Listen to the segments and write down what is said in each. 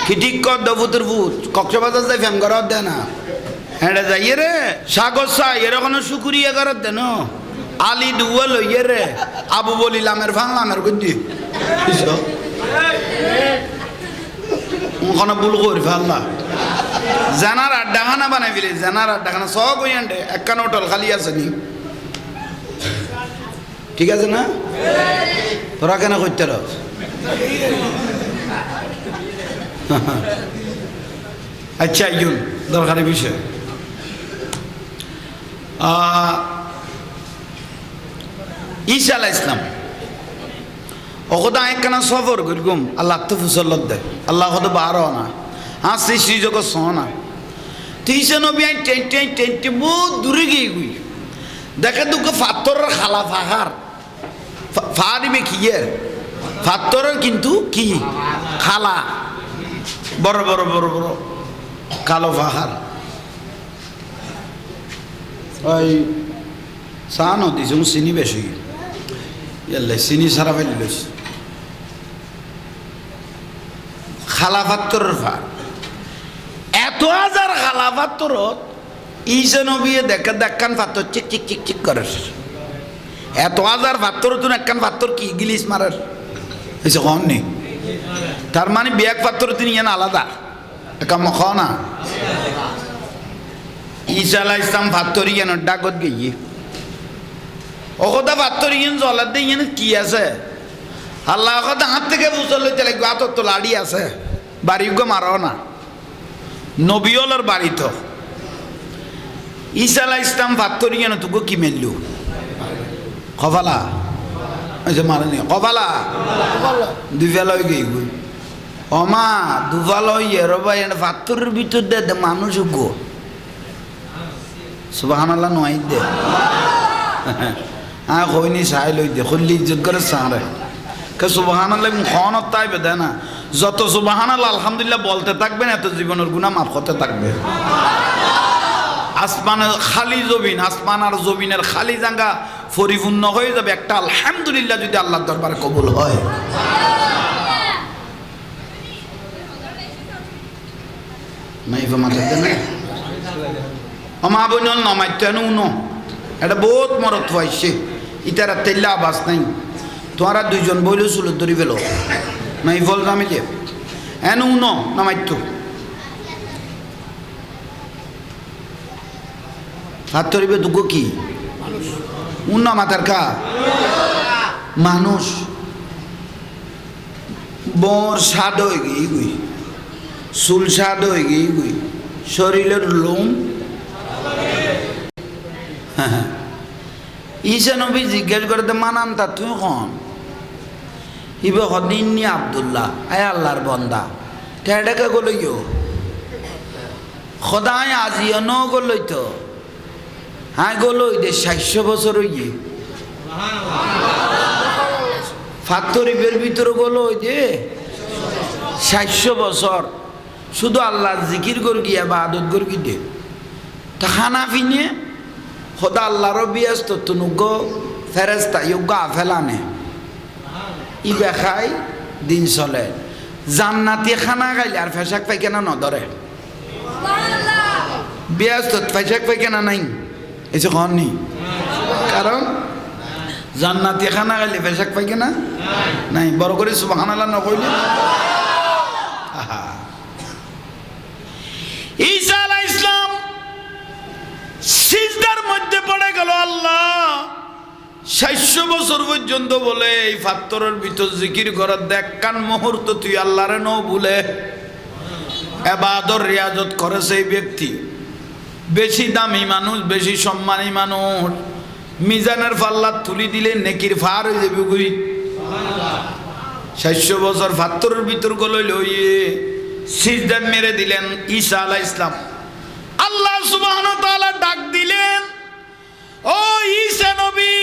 কি ঠিক কর দবুতের ভূত কক্সবাজার যাই ফ্যাম করার দেয় না হ্যাঁ যাইয়ে রে সাগর সাই এরকম শুকুরিয়া করার দেন আলি ডুয়া লইয়ে রে আবু বলিলামের ভাঙলামের গুদ্ধি ওখানে ভুল করি ফাল্লা জানার আড্ডাখানা বানাই ফেলি জানার আড্ডাখানা সব ওই আন্ডে একখান হোটেল খালি আছে নি ঠিক আছে না তোরা কেন করতে রস আচ্ছা একজন দরকারি বিষয় ঈসা আলাইহিস সালাম ওকদা একখানা সফর করিগুম আল্লাহ তো ফুসল্লত দেয় আল্লাহ কত বারো না হাসি শ্রীজগৎ সহনা তিরিশে নবী আই টেন্টি বহুত দূরে গিয়ে গুই দেখে দুঃখ ফাত্তরের খালা ফাহার ফারিবে কি এর ফাত্তরের কিন্তু কি খালা বড় বড় বড় বড় কালো পাহাড় ওই চা নদী যেমন চিনি বেশি চিনি সারা ফেলি লইছে খালা পাত্তরের ফার এত হাজার খালা পাত্তরত ঈসা নবী দেখে দেখান পাত্তর চিক চিক চিক চিক করে এত হাজার পাত্তর তুন একখান পাত্তর কি গিলিস মারার এসে কম নেই তার মানে বিয়াক পাত্তর তিনি ইয়ান আলাদা একাম খাও না ঈসা আলাইহিস সালাম পাত্তর ইয়ান ডাকত গিয়ে ওকদা পাত্তর ইয়ান জলার দিয়ে ইয়ান কি আছে আল্লাহ কথা হাত থেকে বুঝল লইতে লাগবে আতর তো লাড়ি আছে বাড়ি গো মারো না নবিয়লের বাড়ি তো ঈসা আলাইহিস সালাম পাত্তর ইয়ান তুকো কি মেললু কপালা আচ্ছা মারেনি কপালা দুফেলা হয়ে গিয়ে গুই অমা দুফালা হইয়ে রবা এনে পাত্তরের ভিতর দে মানুষ গো সুবহানাল্লাহ নয় দে হ্যাঁ কইনি চাই লই দে খুললি ইজ্জত করে চাঁড়ে কে সুবহানাল্লাহ মুখনত তাই বেদে না যত সুবহানাল্লাহ আলহামদুলিল্লাহ বলতে থাকবেন এত জীবনের গুনাহ মাফ হতে থাকবে আসমানের খালি জমিন আসমান আর জমিনের খালি জায়গা পরিপূর্ণ হয়ে যাবে একটা আলহামদুলিল্লাহ যদি আল্লাহর দরবারে কবুল হয় মাইফা মাথাতে না আমা বনল নমাইতেন উনো এটা বহুত মরত হইছে ইতারা তেল্লা আবাস নাই তোরা দুইজন বইল চুলত ধরি ফেলো মাইফল নামিলে এন উনো নমাইতো হাত ধরিবে দুঃখ কি উন্না মাতার কা মানুষ বর সাদ হয়ে গিয়ে গুই চুল সাদ হয়ে গিয়ে গুই শরীরের লোম ঈসা নবী জিজ্ঞেস করতে মানান তা তুই কন ইবে হদিননি আব্দুল্লাহ আয় আল্লাহর বন্দা টেডাকে গলইও খদায় আজিও ন গলই তো হ্যাঁ গলো এদের ৬০০ বছর হইয়ে ফাত্তরিফের ভিতরে গলো ওই যে ৬০০ বছর শুধু আল্লাহ জিকির কর গিয়া বা আদত কর গিয়ে তা খানা ফিনে খোদা আল্লাহরও ব্যস্ত তুনুগ ফেরেস্তা ইয়োগ্য আফেলানে ই বেখাই দিন চলে জান্নাতি খানা খাইলে আর ফেসাক পাইখানা নধরে ব্যস্ত ফেসাক পাইখানা নাই এসে কননি কারণ জান্নাতি খানা খাইলে ফেসাক পাইখানা নাই বড় করে সুবহানাল্লাহ নকইলে ঈসা আলাইহিস সালাম সিজদার মধ্যে পড়ে গেল আল্লাহ ৬০০ বছর পর্যন্ত বলে এই পাত্তরের ভিতর জিকির করার দেখ কান মুহূর্ত তুই আল্লাহরে ন ভুলে ইবাদত রিয়াজত করে সেই ব্যক্তি বেশি দামি মানুষ বেশি সম্মানী মানুষ মিজানের পাল্লা তুলি দিলে নেকির ফার হয়ে যাবে গুই ৬০০ বছর পাত্তরের ভিতর গলে লইয়ে সিজদা মেরে দিলেন ঈসা আলাইহিস সালাম আল্লাহ সুবহানাহু ওয়া তাআলা ডাক দিলেন ও ঈসা নবী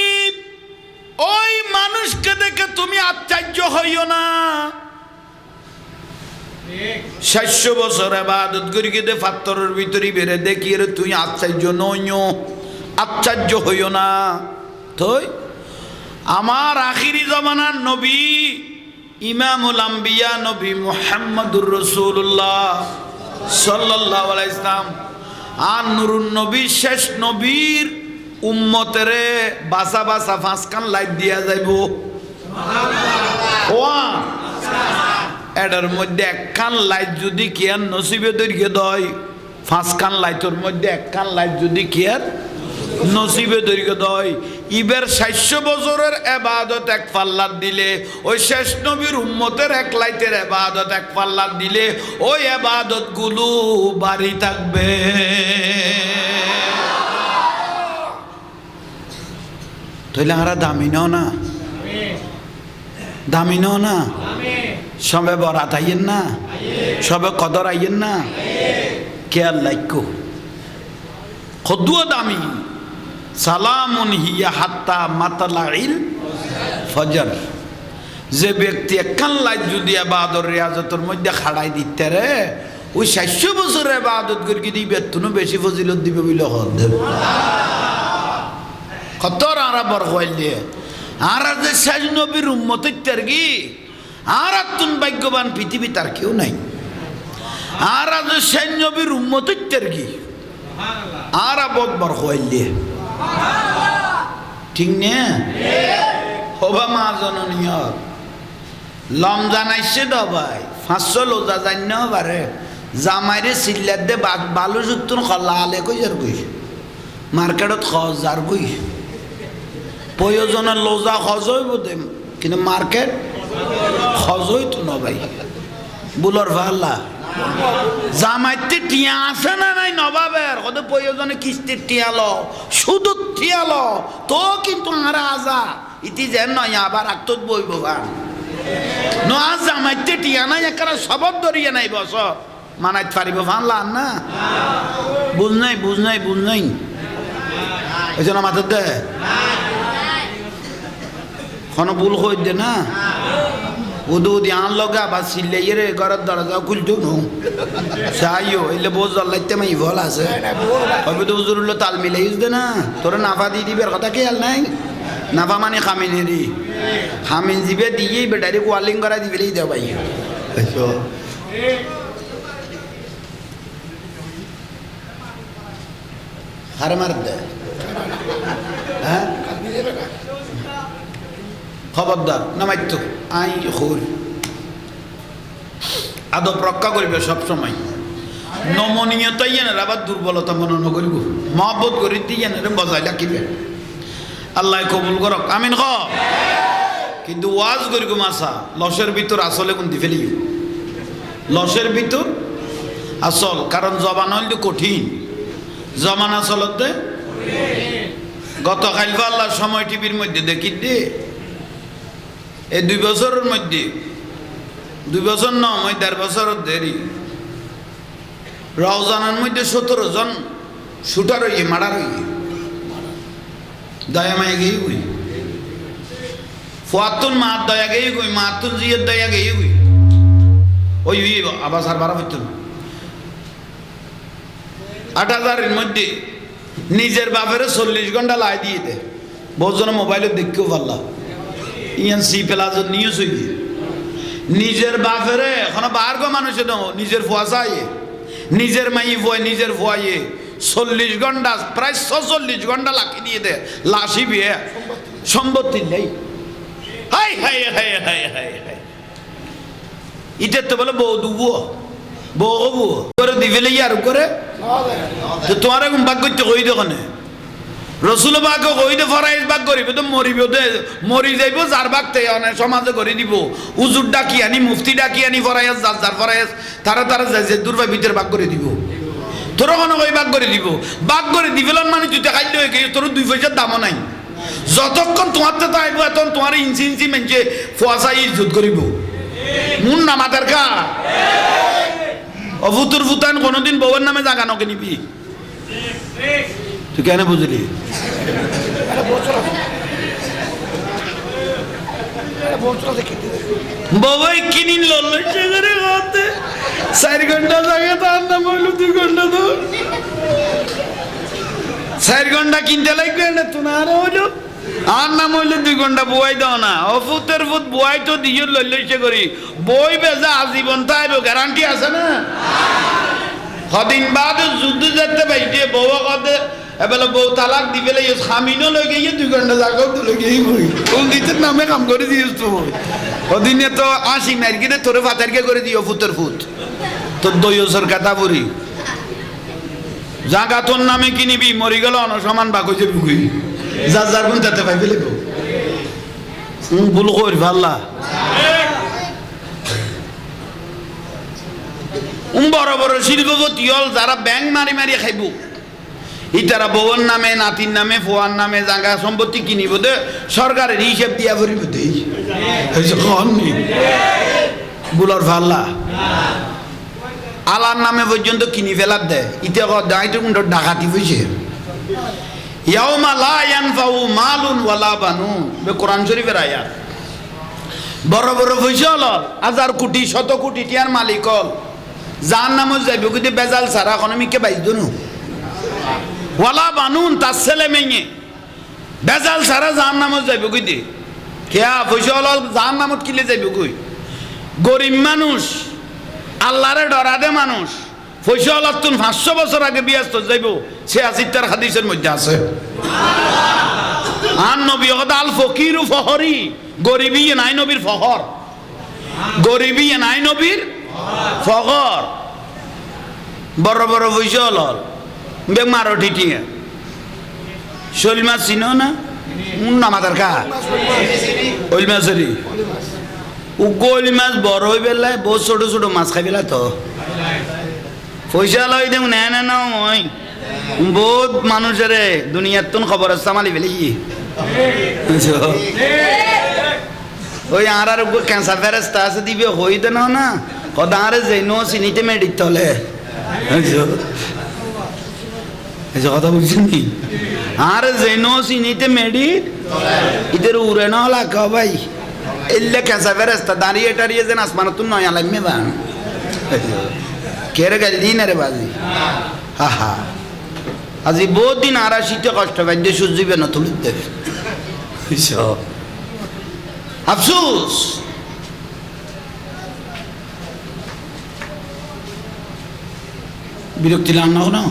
ওই মানুষকে দেখে তুমি আশ্চর্য হইও না ৬০০ বছর ইবাদত করি গিয়ে পাত্তরের ভিতরে বেরে দেখি রে তুই আশ্চর্য নইও আশ্চর্য হইও না তুই আমার আখিরি জমানার নবী ইমামুল আম্বিয়া নবী মুহাম্মদুর রাসূলুল্লাহ সাল্লাল্লাহু আলাইহি সাল্লাম আর নুরুন নবী শেষ নবীর উম্মতেরে বাসা বাসা ফাঁসকান লাইট দিয়া যাইব এটার মধ্যে একখান লাইট যদি কেয়ার নসিবে দৈর্ঘ্য দয় ফাঁসখান লাইটের মধ্যে একখান লাইট যদি কেয়ার নসিবে দৈর্ঘ্য দয় ইবের 600 বছরের ইবাদত এক পাল্লার দিলে ওই শেষ নবীর উম্মতের এক লাইটের ইবাদত এক পাল্লার দিলে ওই ইবাদত গুলো বাড়ি থাকবে। তাহলে আমরা দামি নাও না, দামি নাও না, সবে বরাত আইয়েন না, সবে কদর আইয়েন না, কেয়ার লাইকো খদুয়া দামি। সালামুন হিয়া হাত্তা মাতালাইল ফজর। যে ব্যক্তি একখান লাইট যদি ইবাদত রিয়াজতের মধ্যে খাড়াই দিতে রে ওই 600 বছরের ইবাদত করি দিবে তুনো বেশি ফজিলত দিবে বলে হদ কতর আরা বর হইলে আর যে শেষ নবীর উম্মতের তারগি আর তুন ভাগ্যবান পৃথিবী তার কেউ নাই। আর যে শেষ নবীর উম্মতের তারগি আর বহুত বর হইলে ঠিক নে হবা মা জননীয় লমজান আইসে দবাই 500 লোজা জান্য বারে জামাইরে সিল্লার দে বালু জুতুন খলা আলে কই যার কই মার্কেটত খজার কই প্রয়োজনের লোজা খজই বোধে কিন্তু মার্কেট খজই তো না ভাই বুলর ভাল্লা জামাইতে টিয়া আছে না নাই নবাবের কত প্রয়োজনে কিস্তির টিয়ালো সুদুর টিয়ালো তো কিন্তু আর আজা ইতি যেন নয় আবার আক্তত বইব ভান ন আজ জামাইতে টিয়া নাই একটা সবর ধরিয়ে নাই বস মানাইতে পারিব ভানলা না বুঝ নাই বুঝ নাই বুঝ নাই ওই জন্য মাথার দে কোনো ভুল হয়ে দে না উদু উদি আন লগা বা সিল্লাই রে ঘরের দরজা খুলতো নো সাইও এলে বোঝ লাইতে মাই ভল আছে হবে তো হুজুরুল তাল মিলাই দে না তোরা নাফা দিয়ে দিবের কথা কি হাল নাই নাফা মানে খামিনেরি খামিন জিবে দিয়ে বেটারি ওয়ালিং করা দিবেই দে ভাই হার মার দে হ্যাঁ খবরদার নামাইত আই হল আদব রক্ষা করবে সবসময় নমনীয়তা ইয়ে আবার দুর্বলতা মনে নকরিব মহব্বত করি দিয়ে বজাই রাখিবে আল্লাহ কবুল করক আমিন খ কিন্তু ওয়াজ করি গো মাসা লসের ভিতর আসলে কোনটি ফেলিও লসের ভিতর আসল কারণ জবান হইল কঠিন জমান আসলতে গত কালকে আল্লাহ সময় টিভির মধ্যে দেখি দে এই 2 বছরের মধ্যে 2 বছর নয় 1.5 বছরের দেরি রওজানের মধ্যে 17 জন শুটার হইয়ে মার্ডার হইয়ে দয়া মায়ে গেই গুই ফুয়াতুন মাত দয়া গেই গুই মাতুন জিয়ের দয়া গেই গুই ওই আবার সার বারা হইত 8000-এর মধ্যে নিজের বাপেরে 40 ঘন্টা লাই দিয়ে দে বহুজন মোবাইলে দেখতেও পারলা ইয়ান সি প্লাজ নিউজ হইবে নিজের বাপেরে এখন বারগো মানুষে দাও নিজের ফুয়া চাই নিজের মাই ফুয়া নিজের ফুয়াইয়ে 40 ঘন্টা প্রায় 46 ঘন্টা লাখি দিয়ে দে লাশি বিয়ে সম্পত্তি নেই হাই হাই হাই হাই হাই হাই ইটা তো বলে বউ দুবো বউ হবো করে দিবেলে আর করে তো তোমার এখন ভাগ করতে কই দোকানে রসুল বাঘ কইতে ফরাইজ বাঘ করিব তো মরিব মরি যাইব যার বাঘ তে সমাজে করে দিব উজুর ডাকি আনি মুফতি ডাকি আনি ফরাইজ যার ফরাইজ তারা তারা যাই দুর্বা ভিতর বাঘ করে দিব তোর কোনো কই বাঘ করে দিব বাঘ করে দিবেলন মানে তুই খাইলে হয়ে গিয়ে তোর 2 পয়সার দামও নাই যতক্ষণ তোমার তো আইব এখন তোমার ইঞ্চি ইঞ্চি মেঞ্চে ফুয়াশাই ইজ্জত করিব মুন নামাদের কা অভুতুর ফুতান কোনোদিন বউয়ের নামে জাগা নকে নিবি তুই কেন বুঝলি বাবাই কিনিন লড়লো সেখানে 4 ঘন্টা জায়গা তার নাম হইল 2 ঘন্টা তো 4 ঘন্টা কিনতে লাগবে না তোমার হইল আর নাম হইলে 2 ঘন্টা বই দাও না অফুতের ফুট বই তো দিয়ে লইছে করি বই বেজা আজীবন তাইব গ্যারান্টি আছে না কদিন বাদ যুদ্ধ যেতে পাইছে বউ কদে এবেলে বউ তালাক দি পেলে স্বামীনও লই গিয়ে 2 ঘন্টা জাগাও তো লই গিয়ে বই কোন দিতের নামে কাম করে দিয়েছ তো কদিনে তো 80 মার্কিনে তোরে ফাতারকে করে দিও ফুতের ফুট তোর দইয়সর কথা বলি জাগা তোর নামে কিনিবি মরি গেল অনসমান বাক হয়ে যাবি কই যার যার গুণ তাতে পাই ফেলিব ভুল করি ভাল্লা বড় বড় শিল্পপতি হল যারা ব্যাংক মারি মারি খাইব ইতারা বউর নামে নাতির নামে ফোয়ার নামে জাগা সম্পত্তি কিনিব দে সরকারের হিসেব দিয়া ভরিব দেই বুলর ভাল্লা আলার নামে পর্যন্ত কিনি ফেলার দেয় ইতে দাঁড়িয়ে কিন্তু ডাকাতি হয়েছে ইয়াউমা লা ইয়ানফাউ মালুন ওয়ালা বানুন কোরআন শরীফের আয়াত বড় বড় পয়সা হল হাজার কোটি শত কোটি টিয়ার মালিক হল যার নামও যাইব কিন্তু বেজাল সারা ইকোনমিকে বাইজ দনু ওয়ালা বানুন তার ছেলে মেয়ে বেজাল সারা যার নামও যাইব কিন্তু কেয়া পয়সা হল যার নামত কিলে যাইব কই গরিব মানুষ আল্লাহরে ডরাদে মানুষ পয়সা হলার তুন 500 বছর আগে বিয়াস্ত যাইব সে আসিতার হাদিসের মধ্যে আছে আর নবী কথা আল ফকির ফহরি গরিবী নাই নবীর ফখর গরিবী নাই নবীর ফখর বড় বড় পয়সা হল বেমারো ঠিটিয়ে শৈল মাছ চিনো না নামাদার কা ওইল মাছেরই উগলি মাছ বড় হয়ে পেলাই বহু ছোট ছোট মাছ খাই পেলা তো পয়সা লই দেব না না না ওই বহুত মানুষের দুনিয়ার তুন খবর সামালি ফেলি ওই আর ক্যান্সার ফেরেস্তা আছে দিবে হইতে নাও না কদা আরে যে নো চিনিতে মেডিক তলে কথা বুঝছেন নি আরে যে নো চিনিতে মেডিক ইদের উড়ে না লাগা ভাই এলে ক্যান্সার ফেরেস্তা দাঁড়িয়ে টাড়িয়ে যেন আসমান তুন নয় আলাইমে বান কেরে গেল দিন রে বাজি হা হা আজি বহুত দিন আর শীতে কষ্ট পাইতে সূর্যবে না তুলি দেবে আফসোস বিরক্তি লাম না না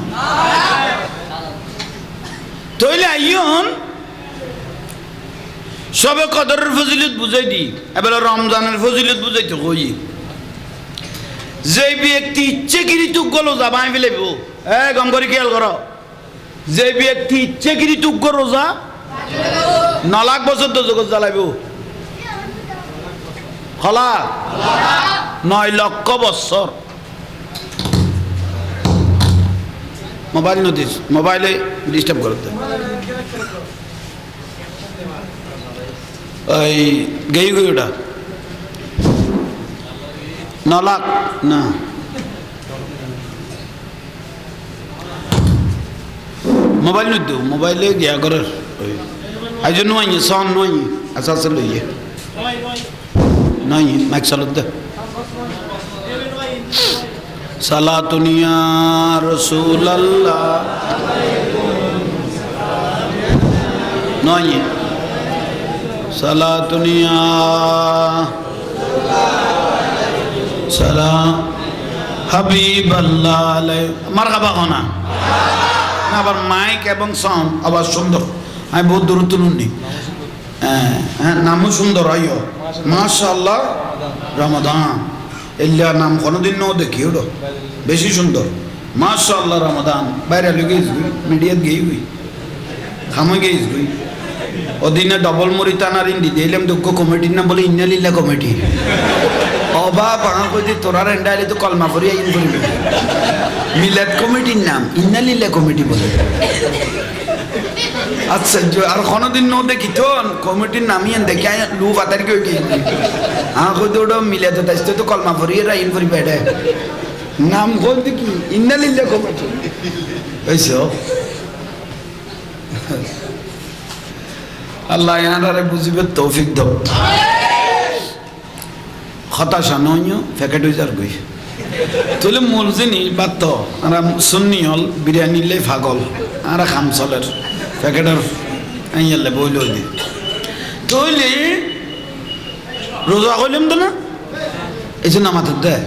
তইলে আইয়ন সবে কদরের ফজিলত বুঝাই দি এবার রমজানের ফজিলত বুঝাইতে কই যে ব্যক্তি ইচ্ছেকৃত রোজা বাঁই ফেলাইব গম করে খেয়াল করো যে ব্যক্তি ইচ্ছেকৃত রোজা 9 লাখ বছর তো জগৎ জ্বালাইব খলা 9 লক্ষ বছর মোবাইল নোটিস মোবাইলে ডিস্টার্ব করতে ওই গেই গই ওটা 9 লাখ না মোবাইল নো দো মোবাইলে গিয়া করার আজ নয় সন নয় আসাসে লইয়ে নয় মাইক চালু দে সালাতুন ইয়া রাসূলুল্লাহ নয় সালাতুন ইয়া সালাম হাবিবাল্লাহ আলাইহি মারহাবা কোনা আবার মাইক এবং সাউন্ড আবার সুন্দর আমি বহুত দূর তুলুননি হ্যাঁ নামও সুন্দর আইও মাশাআল্লাহ রমাদান এল্লা নাম কোনোদিন ন দেখি ওটা বেশি সুন্দর মাশাআল্লাহ রমাদান বাইরে লগে মিডিয়াত গই হই খামে গই হই ওদিনে ডবল মুড়ি টানার ইন্দি দিলাম দুঃখ কমিটির নাম বলে ইন্নালিল্লাহ কমিটি অবা বাঙা কই দি তোরা রেন্ডাইলে তো কলমা পড়ি আইন করবি মিলাদ কমিটির নাম ইন্নালিল্লাহ কমিটি বলে আচ্ছা আর কোনোদিন ন দেখি তো কমিটির নামই দেখি লু পাতার কেউ কি কই তো ওটা মিলাদ তাইতে তো কলমা পড়ি আইন করি বেড়ে নাম কোন দেখি ইন্নালিল্লাহ কমিটি হইছো আল্লাহ ইয়ানারে বুঝিবে তৌফিক দাও হতাশা নয় ফ্যাকেট হইজার গই তুলে মূল জিনিস বাদ আর সুন্নি হল বিরিয়ানি লে ফাগল আর খাম চলের প্যাকেটের আইয়ালে বইল দি তইলে রোজা কইলাম তো না এই যে নামাজ দেয়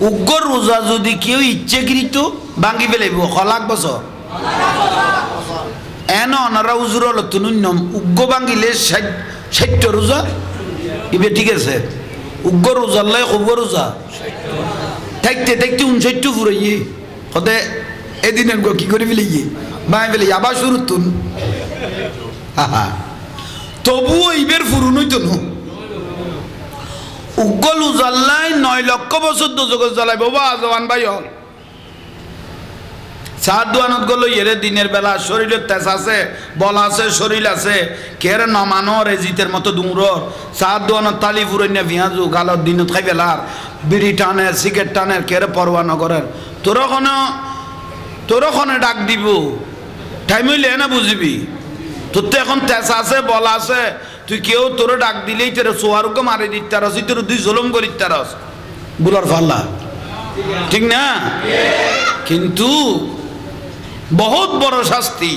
উগ্র রোজা যদি কেউ ইচ্ছাকৃত ভাঙি ফেলাইব খলাক বছর এন অনারা উজুর হলো তুনুন্যম উগ্র ভাঙিলে 60টা রোজা ইবে ঠিক আছে উগ্র রোজার লাই খবর রোজা থাকতে থাকতে 59 ফুরাইয়ে হতে এদিনের কি করে ফেলিয়ে বাই ফেলে আবার শুরু তুন তবুও ইবের ফুরুন হইতো না উগ্র উজাল্লাই 9 লক্ষ বছর দোজগত জ্বালাই বাবা জওয়ান ভাই হল চার দোয়ানত গেল এরে দিনের বেলা শরীরের তেজ আছে বল আছে শরীর আছে কেরে নমানো রেজিতের মতো ডুংরর চার দোয়ানত তালি ফুরাইনা ভিয়াজু গালত দিনত খাই বেলার বিড়ি টানে সিগারেট টানে কেরে পরোয়া নগরের তোরখনে ডাক দিব টাইম হইলে না বুঝবি তোর তো এখন তেজ আছে বল আছে তুই কেউ তোর ডাক দিলেই তোর সোয়ারুকে মারি দিতারস তোর দুই জলম করি তারস বুলার ফাল্লা ঠিক না কিন্তু বহুত বড় শাস্তি